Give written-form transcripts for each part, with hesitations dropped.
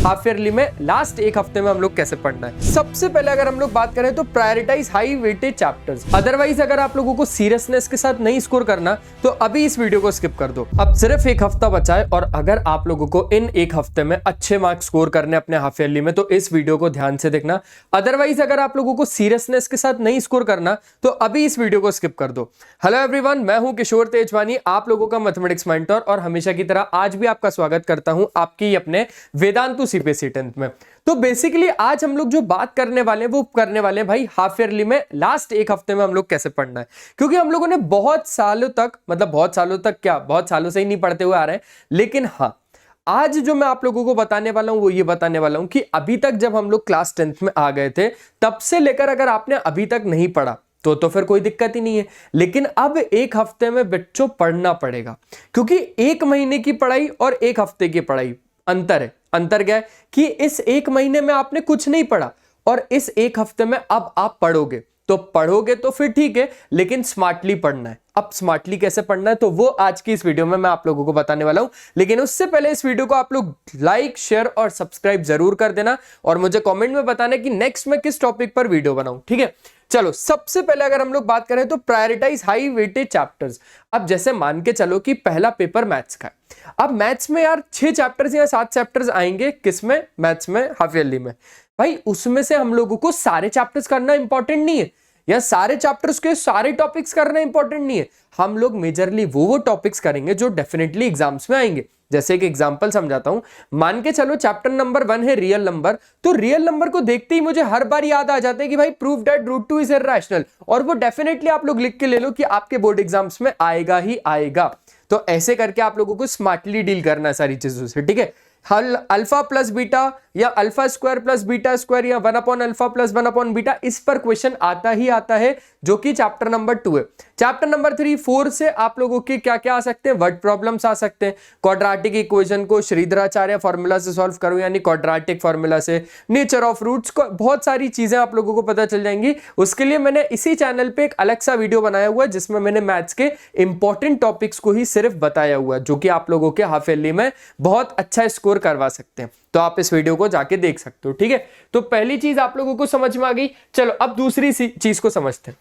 Half yearly में last एक हफ्ते में हम लोग कैसे पढ़ना है। सबसे पहले अगर हम लोग बात करें तो prioritise high weightage chapters. Otherwise अगर आप लोगों को सीरियसनेस के साथ नहीं स्कोर करना तो अभी इस वीडियो को स्किप कर दो। अब सिर्फ एक हफ्ता बचा है और अगर आप लोगों को इन एक हफ्ते में अच्छे मार्क्स स्कोर करने अपने हाफ ईयरली में तो इस वीडियो को ध्यान से देखना। अदरवाइज अगर आप लोगों को सीरियसनेस के साथ नहीं स्कोर करना तो अभी इस वीडियो को स्किप कर दो। हेलो एवरीवन, मैं हूं किशोर तेजवानी, आप लोगों का मैथमेटिक्स मेंटर, और हमेशा की तरह आज भी आपका स्वागत करता हूं आपकी अपने वेदांतु सीपीएससी 10th में। तो बेसिकली आज हम लोग जो बात करने वाले हैं वो करने वाले हैं भाई हाफ ईयरली में लास्ट एक हफ्ते में हम लोग कैसे पढ़ना है। क्योंकि हम लोगों ने बहुत सालों तक, मतलब बहुत सालों तक क्या, बहुत सालों से ही नहीं पढ़ते हुए आ रहे हैं, लेकिन हाँ आज जो मैं आप लोगों को बताने वाला हूं वो ये बताने वाला हूं कि अभी तक जब हम लोग क्लास 10th में आ गए थे तब से लेकर अगर आपने अभी तक नहीं पढ़ा तो फिर कोई दिक्कत ही नहीं है, लेकिन अब एक हफ्ते में बच्चों पढ़ना पड़ेगा। क्योंकि एक महीने की पढ़ाई और एक हफ्ते की पढ़ाई अंतर है। अंतर क्या है कि इस एक महीने में आपने कुछ नहीं पढ़ा और इस एक हफ्ते में अब आप पढ़ोगे तो फिर ठीक है, लेकिन स्मार्टली पढ़ना है। अब स्मार्टली कैसे पढ़ना है तो वो आज की इस वीडियो में मैं आप लोगों को बताने वाला हूं। लेकिन उससे पहले इस वीडियो को आप लोग लाइक, शेयर और सब्सक्राइब जरूर कर देना और मुझे कमेंट में बताना कि नेक्स्ट मैं किस टॉपिक पर वीडियो बनाऊं, ठीक है। चलो सबसे पहले अगर हम लोग बात करें तो प्रायोरिटाइज हाई वेटेज चैप्टर्स। अब जैसे मान के चलो कि पहला पेपर मैथ्स का है। अब मैथ्स में यार 6 चैप्टर्स या 7 चैप्टर्स आएंगे, किसमें, मैथ्स में, हाफ ईयरली में। भाई उसमें से हम लोगों को सारे चैप्टर्स करना इंपॉर्टेंट नहीं है या सारे चैप्टर्स के सारे टॉपिक्स करना इंपॉर्टेंट नहीं है। हम लोग मेजरली वो टॉपिक्स करेंगे जो डेफिनेटली एग्जाम्स में आएंगे। जैसे एक एग्जांपल समझाता हूं, मान के चलो चैप्टर नंबर 1 है रियल नंबर, तो रियल नंबर को देखते ही मुझे हर बार याद आ जाता है कि भाई prove that root 2 is irrational, और वो डेफिनेटली आप लोग लिख के ले लो कि आपके बोर्ड एग्जाम्स में आएगा ही आएगा। तो ऐसे करके आप लोगों को स्मार्टली डील करना है सारी चीजों से, ठीक है। हल अल्फा प्लस बीटा या alpha square plus beta square या 1 upon alpha plus 1 upon beta, इस पर क्वेश्चन आता ही आता है, जो कि चैप्टर नंबर 2 है। चैप्टर नंबर 3, 4 से आप लोगों के क्या क्या आ सकते हैं, वर्ड प्रॉब्लम्स आ सकते हैं। क्वाड्रेटिक इक्वेशन को श्रीधराचार्य फॉर्मूला से सॉल्व करो, यानी क्वाड्रेटिक फॉर्मूला से, नेचर ऑफ रूट्स को, बहुत सारी चीजें आप लोगों को पता चल जाएंगी। उसके लिए मैंने इसी चैनल पे एक अलग सा वीडियो बनाया हुआ है जिसमें मैंने मैथ्स के इंपॉर्टेंट टॉपिक्स को ही सिर्फ बताया हुआ है, जो कि आप लोगों के हाफ ईयरली में बहुत अच्छा स्कोर करवा सकते हैं। तो आप इस वीडियो को जाके देख सकते हो, ठीक है। तो पहली चीज आप लोगों को समझ में आ गई। चलो अब दूसरी चीज को समझते हैं।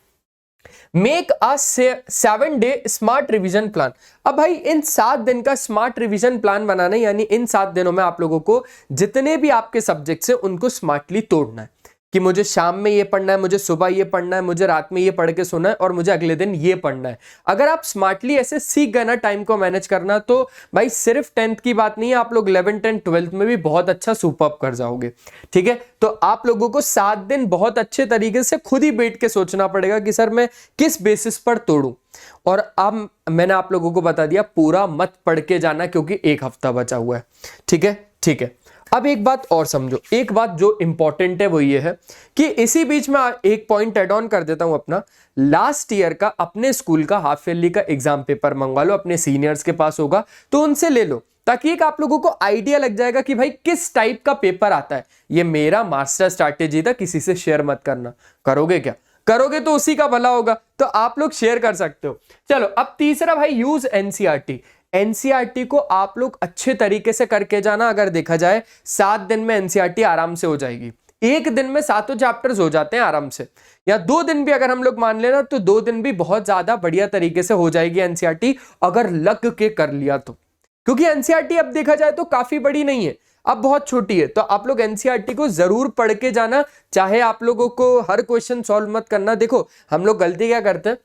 Make a 7 day smart revision plan. अब भाई इन 7 दिन का स्मार्ट रिवीजन प्लान बनाना है, यानी इन 7 दिनों में आप लोगों को जितने भी आपके सब्जेक्ट्स हैं उनको स्मार्टली तोड़ना है कि मुझे शाम में ये पढ़ना है, मुझे सुबह ये पढ़ना है, मुझे रात में ये पढ़ के सोना है और मुझे अगले दिन ये पढ़ना है। अगर आप स्मार्टली ऐसे सीख गए ना टाइम को मैनेज करना, तो भाई सिर्फ 10th की बात नहीं है, आप लोग 11th एंड 12th में भी बहुत अच्छा सुपर्ब कर जाओगे, ठीक है। तो आप लोगों को 7 दिन बहुत अच्छे तरीके से खुद ही बैठ के सोचना पड़ेगा कि सर मैं किस बेसिस पर तोड़ूं। और अब मैंने आप लोगों को बता दिया, पूरा मत पढ़ के जाना क्योंकि एक हफ्ता बचा हुआ है, ठीक है, ठीक है। अब एक बात और समझो, एक बात जो इंपॉर्टेंट है वो ये है कि इसी बीच में एक पॉइंट ऐड ऑन कर देता हूं अपना। लास्ट ईयर का अपने स्कूल का हाफ ईयरली का एग्जाम पेपर मंगवा लो, अपने सीनियर्स के पास होगा तो उनसे ले लो, ताकि एक आप लोगों को आइडिया लग जाएगा कि भाई किस टाइप का पेपर आता है। ये मेरा मास्टर स्ट्रैटेजी था, किसी से शेयर मत करना। करोगे क्या? करोगे तो उसी का भला होगा, तो आप लोग शेयर कर सकते हो। चलो अब तीसरा भाई, यूज एनसीईआरटी। एनसीईआरटी को आप लोग अच्छे तरीके से करके जाना। अगर देखा जाए 7 दिन में एनसीईआरटी आराम से हो जाएगी। एक दिन में 7 चैप्टर्स हो जाते हैं आराम से, या 2 दिन भी अगर हम लोग मान लेना तो 2 दिन भी बहुत ज्यादा बढ़िया तरीके से हो जाएगी एनसीईआरटी, अगर लग के कर लिया तो। क्योंकि एनसीईआरटी अब देखा जाए तो काफी बड़ी नहीं है, अब बहुत छोटी है। तो आप लोग एनसीईआरटी को जरूर पढ़ के जाना, चाहे आप लोगों को हर क्वेश्चन सॉल्व मत करना। देखो हम लोग गलती क्या करते हैं,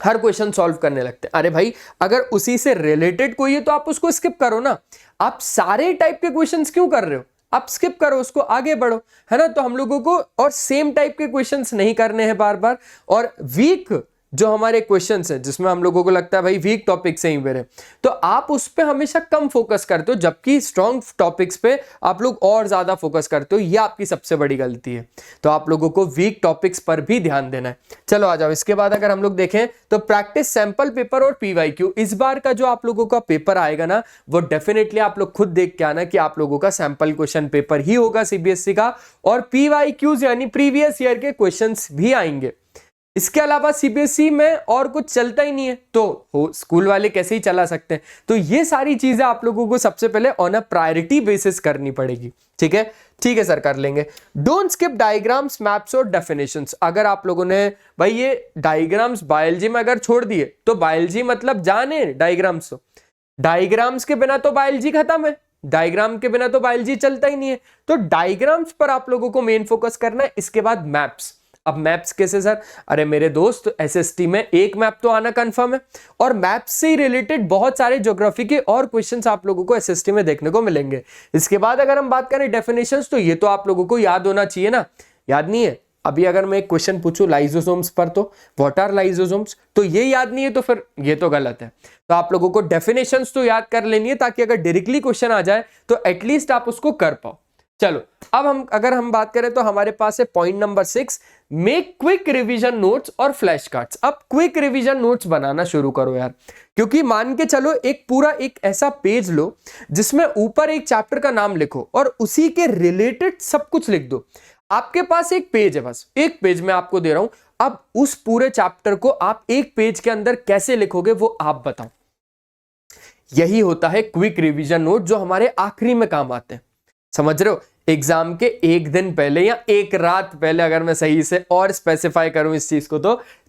हर क्वेश्चन सॉल्व करने लगते हैं। अरे भाई अगर उसी से रिलेटेड कोई है तो आप उसको स्किप करो ना। आप सारे टाइप के क्वेश्चंस क्यों कर रहे हो, आप स्किप करो उसको, आगे बढ़ो, है ना। तो हम लोगों को और सेम टाइप के क्वेश्चंस नहीं करने हैं बार बार, और वीक जो हमारे क्वेश्चंस हैं जिसमें हम लोगों को लगता है भाई वीक टॉपिक से ही मेरे, तो आप उस पे हमेशा कम फोकस करते हो, जबकि स्ट्रॉन्ग टॉपिक्स पे आप लोग और ज्यादा फोकस करते हो। ये आपकी सबसे बड़ी गलती है। तो आप लोगों को वीक टॉपिक्स पर भी ध्यान देना है। चलो आ जाओ, इसके बाद अगर हम लोग देखें तो प्रैक्टिस सैंपल पेपर और पीवाईक्यू। इस बार का जो आप लोगों का पेपर आएगा ना, वो डेफिनेटली आप लोग खुद देख के आना कि आप लोगों का सैंपल क्वेश्चन पेपर ही होगा सीबीएसई का, और पीवाईक्यूज यानी प्रीवियस ईयर के क्वेश्चंस भी आएंगे। इसके अलावा सीबीएसई में और कुछ चलता ही नहीं है, तो स्कूल वाले कैसे ही चला सकते हैं। तो ये सारी चीजें आप लोगों को सबसे पहले ऑन अ प्रायोरिटी बेसिस करनी पड़ेगी। ठीक है सर, कर लेंगे। डोंट स्किप डायग्राम्स, मैप्स और डेफिनेशंस। अगर आप लोगों ने भाई ये डायग्राम्स बायोलॉजी में अगर छोड़ दिए तो बायोलॉजी मतलब जाने डायग्राम्स, तो डायग्राम्स के बिना तो बायोलॉजी खत्म है, डायग्राम के बिना तो बायोलॉजी चलता ही नहीं है। तो डायग्राम्स पर आप लोगों को मेन फोकस करना है। इसके बाद मैप्स। अब मैप्स कैसे सर? अरे मेरे दोस्त, एसएसटी में एक मैप तो आना कंफर्म है, और मैप से ही रिलेटेड बहुत सारे ज्योग्राफी के और क्वेश्चंस आप लोगों को एसएसटी में देखने को मिलेंगे। इसके बाद अगर हम बात करें डेफिनेशंस, तो ये तो आप लोगों को याद होना चाहिए ना, याद नहीं है? अभी अगर मैं एक क्वेश्चन पूछूं लाइसोसोम्स पर, तो व्हाट आर लाइसोसोम्स, तो ये याद नहीं है तो फिर ये तो गलत है। तो आप लोगों को डेफिनेशंस तो याद कर लेनी है, ताकि अगर डायरेक्टली क्वेश्चन आ जाए तो एटलीस्ट आप उसको कर पाओ। चलो, अब अगर हम बात करें तो हमारे पास है point number 6, make quick revision notes और फ्लैश कार्ड्स। अब क्विक रिवीजन नोट्स बनाना शुरू करो यार, क्योंकि मान के चलो एक ऐसा पेज लो जिसमें ऊपर एक चैप्टर का नाम लिखो और उसी के रिलेटेड सब कुछ लिख दो। आपके पास एक पेज है, बस एक पेज मैं आपको दे रहा हूं। अब उस पूरे चैप्टर को आप एक पेज के अंदर कैसे लिखोगे वो आप बताओ। यही होता है क्विक रिवीजन नोट, जो हमारे आखिरी में काम आते हैं। समझ रहे हो? एग्जाम के एक दिन पहले या एक रात पहले, अगर मैं सही से और स्पेसिफाई करूं इस चीज को,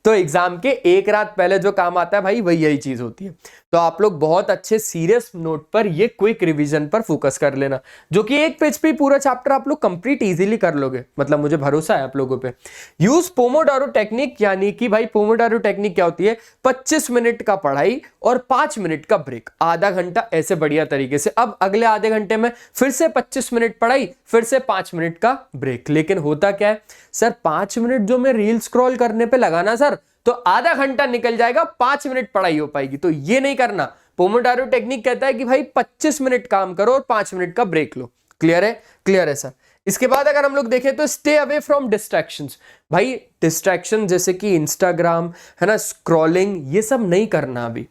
तो एग्जाम के एक रात पहले जो काम आता है भाई, वही यही चीज होती है। तो आप लोग बहुत अच्छे सीरियस नोट पर ये क्विक रिवीजन पर फोकस कर लेना, जो कि एक पेज पे पूरा चैप्टर आप लोग कंप्लीट इजीली कर लोगे, मतलब मुझे भरोसा है आप लोगों पे। यूज पोमोडारो टेक्निक, यानी कि भाई पोमोडारो टेक्निक क्या होती है? 25 मिनट का पढ़ाई और 5 मिनट का ब्रेक, आधा घंटा ऐसे बढ़िया तरीके से। अब अगले आधे घंटे में फिर से 25 मिनट पढ़ाई, फिर से 5 मिनट का ब्रेक। लेकिन होता क्या है सर, 5 मिनट जो मैं रील स्क्रॉल करने पे लगाना सर, तो आधा घंटा निकल जाएगा, 5 मिनट पढ़ाई हो पाएगी। तो ये नहीं करना। पोमोडारो टेक्निक कहता है कि भाई 25 मिनट काम करो और 5 मिनट का ब्रेक लो। क्लियर है? क्लियर है सर। इसके बाद अगर हम लोग देखें तो स्टे अवे फ्रॉम डिस्ट्रैक्शंस। भाई डिस्ट्रैक्शन जैसे कि इंस्टाग्राम है ना, स्क्रॉलिंग, ये सब नहीं करना। अभी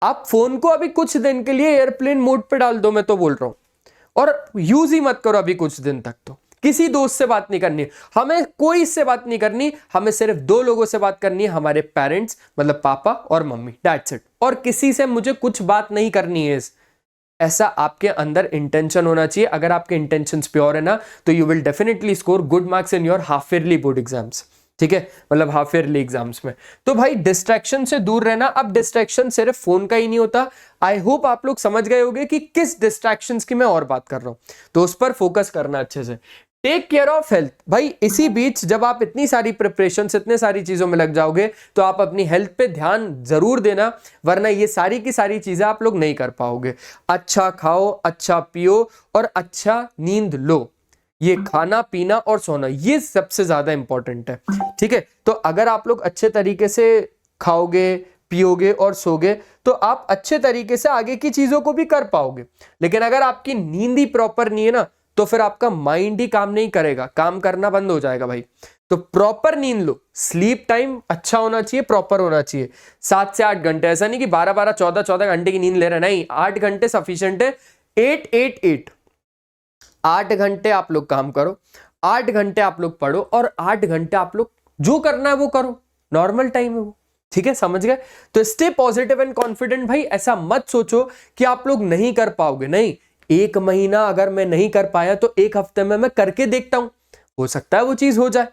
आप फोन को अभी कुछ दिन के लिए एयरप्लेन मोड पे डाल दो, मैं तो बोल रहा हूं, और यूज ही मत करो अभी कुछ दिन तक। तो किसी दोस्त से बात नहीं करनी, हमें कोई से बात नहीं करनी, हमें सिर्फ 2 लोगों से बात करनी है, हमारे पेरेंट्स, मतलब पापा और मम्मी, दैट्स इट। और किसी से मुझे कुछ बात नहीं करनी है। ऐसा आपके अंदर इंटेंशन होना चाहिए। अगर आपके इंटेंशंस प्योर है ना, तो you will definitely score good marks in your half yearly board exams. ठीक है, मतलब हाफ ईयरली एग्जाम्स में। तो भाई डिस्ट्रैक्शन से दूर रहना। अब डिस्ट्रैक्शन सिर्फ फोन का ही नहीं होता। आई होप आप लोग समझ गए होंगे कि किस डिस्ट्रैक्शंस की मैं और बात कर रहा हूं, तो उस पर फोकस करना अच्छे से। Take care of health. भाई इसी बीच जब आप इतनी सारी प्रिपरेशन, इतने सारी चीजों में लग जाओगे, तो आप अपनी हेल्थ पे ध्यान जरूर देना, वरना ये सारी की सारी चीजें आप लोग नहीं कर पाओगे। अच्छा खाओ, अच्छा पियो और अच्छा नींद लो। ये खाना पीना और सोना, ये सबसे ज्यादा इंपॉर्टेंट है। ठीक है, तो अगर आप लोग अच्छे तरीके से खाओगे, पियोगे और सोगे, तो आप अच्छे तरीके से आगे की चीजों को भी कर पाओगे। लेकिन अगर आपकी नींद ही प्रॉपर नहीं है ना, तो फिर आपका माइंड ही काम नहीं करेगा, काम करना बंद हो जाएगा भाई। तो प्रॉपर नींद लो। स्लीप टाइम अच्छा होना चाहिए, प्रॉपर होना चाहिए, 7 से 8 घंटे। ऐसा नहीं कि 12-12, 14-14 घंटे की नींद ले रहे, नहीं, 8 घंटे सफिशिएंट है। 8-8-8 8 घंटे आप लोग काम करो, 8 घंटे आप लोग पढ़ो और 8 घंटे आप लोग जो करना है वो करो, नॉर्मल टाइम है वो। ठीक है, समझ गए? तो स्टे पॉजिटिव एंड कॉन्फिडेंट। भाई ऐसा मत सोचो कि आप लोग नहीं कर पाओगे, नहीं। 1 महीना अगर मैं नहीं कर पाया तो 1 हफ्ते में मैं करके देखता हूं, हो सकता है वो चीज हो जाए।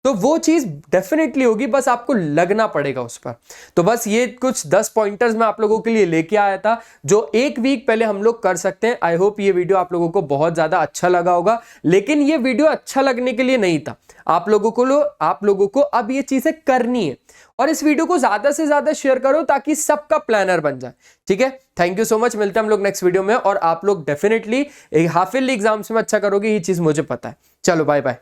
तो वो चीज डेफिनेटली होगी, बस आपको लगना पड़ेगा उस पर। तो बस ये कुछ 10 पॉइंटर्स मैं आप लोगों के लिए लेके आया था, जो 1 वीक पहले हम लोग कर सकते हैं। आई होप ये वीडियो आप लोगों को बहुत ज्यादा अच्छा लगा होगा। लेकिन ये वीडियो अच्छा लगने के लिए नहीं था, आप लोगों को अब ये चीजें करनी है। और इस वीडियो को ज्यादा से ज्यादा शेयर करो, ताकि सबका प्लानर बन जाए। ठीक है, थैंक यू सो मच। मिलते हैं हम लोग नेक्स्ट वीडियो में। और आप लोग डेफिनेटली हाफ ईयरली एग्जाम्स में अच्छा करोगे, ये चीज मुझे पता है। चलो बाय बाय।